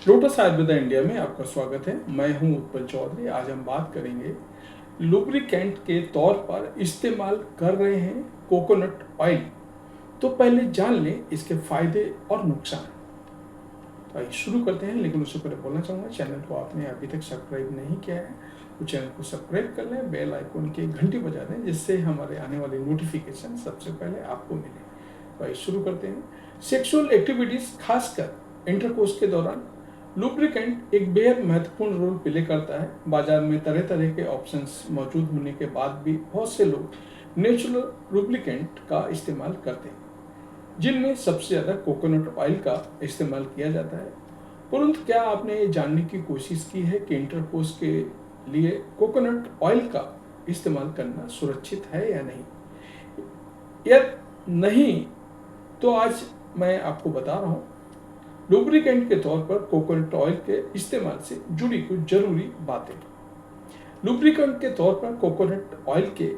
Lotus Ayurveda India में आपका स्वागत है। मैं हूं उत्पल चौधरी। आज हम बात करेंगे लुब्रिकेंट के तौर पर इस्तेमाल कर रहे हैं कोकोनट ऑयल। तो पहले जान लें इसके फायदे और नुकसान। तो आइए शुरू करते हैं, लेकिन उससे पहले बोलना चाहूँगा चैनल को आपने अभी तक सब्सक्राइब नहीं किया है तो चैनल को सब्सक्राइब कर लें, बेल आइकन की घंटी बजा दें जिससे हमारे आने वाले नोटिफिकेशन सबसे पहले आपको मिले। तो आइए शुरू करते हैं। सेक्सुअल एक्टिविटीज़ खासकर इंटरकोर्स के दौरान लुब्रिकेंट एक बेहद महत्वपूर्ण रोल प्ले करता है। बाजार में तरह तरह के ऑप्शंस मौजूद होने के बाद भी बहुत से लोग नेचुरल लुब्रिकेंट का इस्तेमाल करते हैं, जिनमें सबसे ज़्यादा कोकोनट ऑयल का इस्तेमाल किया जाता है। परंतु क्या आपने ये जानने की कोशिश की है कि इंटरकोर्स के लिए कोकोनट ऑयल का इस्तेमाल करना सुरक्षित है या नहीं? यदि नहीं तो आज मैं आपको बता रहा हूँ लुब्रिकेंट के तौर पर कोकोनट ऑयल के इस्तेमाल से जुड़ी कुछ जरूरी बातें। लुब्रिकेंट के तौर पर कोकोनट ऑयल के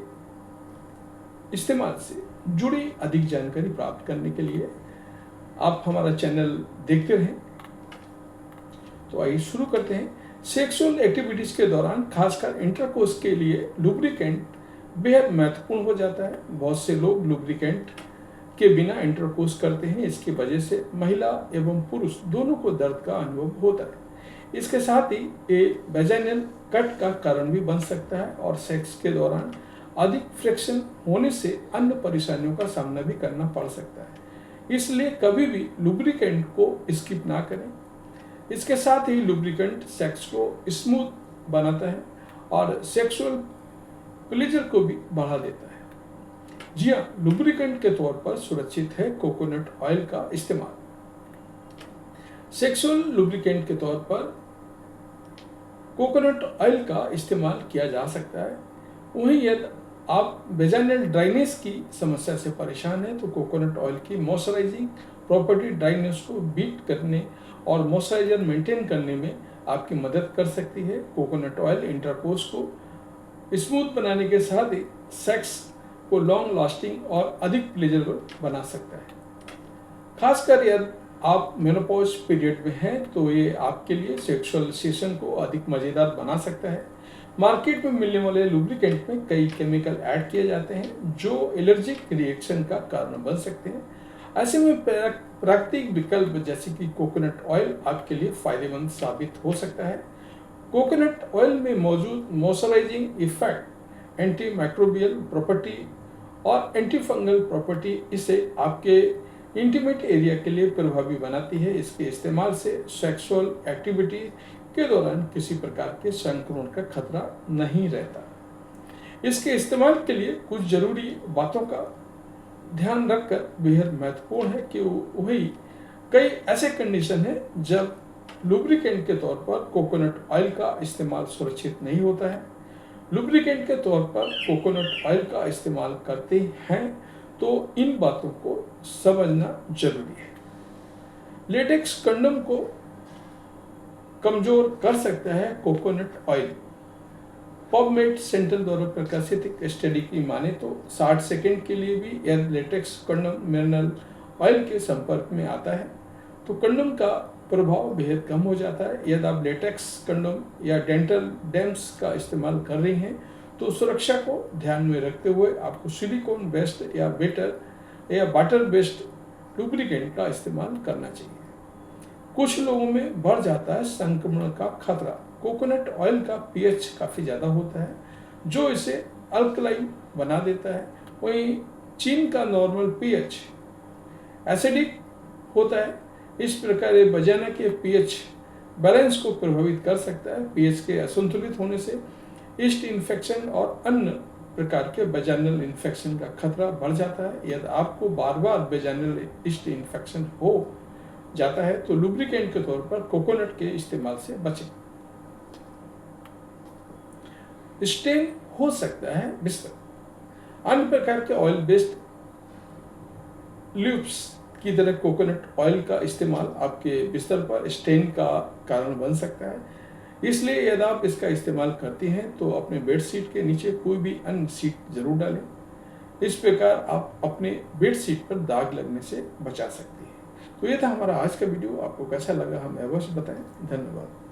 इस्तेमाल से जुड़ी अधिक जानकारी प्राप्त करने के लिए आप हमारा चैनल देखते रहें। तो आइए शुरू करते हैं। सेक्सुअल एक्टिविटीज के दौरान खासकर इंटरकोर्स के लिए लुब्रिकेंट बेहद महत्वपूर्ण हो जाता है। बहुत से लोग लुब्रिकेंट के बिना इंटरकोर्स करते हैं। इसकी वजह से महिला एवं पुरुष दोनों को दर्द का अनुभव होता है। इसके साथ ही ये वेजाइनल कट का कारण भी बन सकता है और सेक्स के दौरान अधिक फ्रिक्शन होने से अन्य परेशानियों का सामना भी करना पड़ सकता है। इसलिए कभी भी लुब्रिकेंट को स्किप ना करें। इसके साथ ही लुब्रिकेंट सेक्स को स्मूथ बनाता है और सेक्सुअल प्लेजर को भी बढ़ा देता है। जी हाँ, लुब्रिकेंट के तौर पर सुरक्षित है कोकोनट ऑयल का इस्तेमाल। सेक्सुअल लुब्रिकेंट के तौर पर कोकोनट ऑयल का इस्तेमाल किया जा सकता है। वहीं यदि आप वेजाइनल ड्राइनेस की समस्या से परेशान हैं तो कोकोनट ऑयल की मॉइस्चराइजिंग प्रॉपर्टी ड्राइनेस को बीट करने और मॉइस्चराइजर मेंटेन करने में आपकी मदद कर सकती है। कोकोनट ऑयल इंटरकोर्स को स्मूथ बनाने के साथ ही सेक्स को लॉन्ग लास्टिंग और अधिक प्लेजरेबल बना सकता है। खासकर यदि आप मेनोपॉज पीरियड में हैं तो ये आपके लिए सेक्सुअल सेशन को अधिक मज़ेदार बना सकता है। मार्केट में मिलने वाले लुब्रिकेंट में कई केमिकल ऐड किए जाते हैं जो एलर्जिक रिएक्शन का कारण बन सकते हैं। ऐसे में प्राकृतिक विकल्प जैसे कि कोकोनट ऑयल आपके लिए फायदेमंद साबित हो सकता है। कोकोनट ऑयल में मौजूद moisturising effect, anti microbial property और एंटी फंगल प्रॉपर्टी इसे आपके इंटीमेट एरिया के लिए प्रभावी बनाती है। इसके इस्तेमाल से सेक्सुअल एक्टिविटी के दौरान किसी प्रकार के संक्रमण का खतरा नहीं रहता। इसके इस्तेमाल के लिए कुछ जरूरी बातों का ध्यान रखकर बेहद महत्वपूर्ण है कि वही कई ऐसे कंडीशन है जब लुब्रिकेंट के तौर पर कोकोनट ऑयल का इस्तेमाल सुरक्षित नहीं होता है। लुब्रिकेंट के तौर पर कोकोनट ऑयल का इस्तेमाल करते हैं तो इन बातों को समझना जरूरी है। लेटेक्स कंडोम को कमजोर कर सकता है कोकोनट ऑयल। पबमेड सेंटर द्वारा प्रकाशित एक स्टडी की माने तो 60 सेकेंड के लिए भी यदि लेटेक्स कंडोम मिनरल ऑयल के संपर्क में आता है तो कंडोम का प्रभाव बेहद कम हो जाता है। यदि आप लेटेक्स कंडोम या डेंटल डैम्स का इस्तेमाल कर रही हैं तो सुरक्षा को ध्यान में रखते हुए आपको सिलिकॉन बेस्ड या वाटर बेस्ड लुब्रिकेंट का इस्तेमाल करना चाहिए। कुछ लोगों में बढ़ जाता है संक्रमण का खतरा। कोकोनट ऑयल का पीएच काफ़ी ज़्यादा होता है जो इसे अल्कलाइन बना देता है। वहीं चीन का नॉर्मल पीएच एसिडिक होता है। इस प्रकार ये वजाइना के पीएच बैलेंस को प्रभावित कर सकता है। पीएच के असंतुलित होने से ईस्ट इन्फेक्शन और अन्य प्रकार के वजाइनल इन्फेक्शन का खतरा बढ़ जाता है। यदि आपको बार बार वजाइनल ईस्ट इन्फेक्शन हो जाता है तो लुब्रिकेंट के तौर पर कोकोनट के इस्तेमाल से बचें। स्टेन हो सकता है बिस्तर। अन्य प्रकार के ऑयल बेस्ड ल्यूब्स की तरह कोकोनट ऑयल का इस्तेमाल आपके बिस्तर पर स्टेन का कारण बन सकता है। इसलिए यदि आप इसका इस्तेमाल करती हैं तो अपने बेड शीट के नीचे कोई भी अन्य शीट जरूर डालें। इस प्रकार आप अपने बेड शीट पर दाग लगने से बचा सकती हैं। तो ये था हमारा आज का वीडियो। आपको कैसा लगा हमें अवश्य बताएं। धन्यवाद।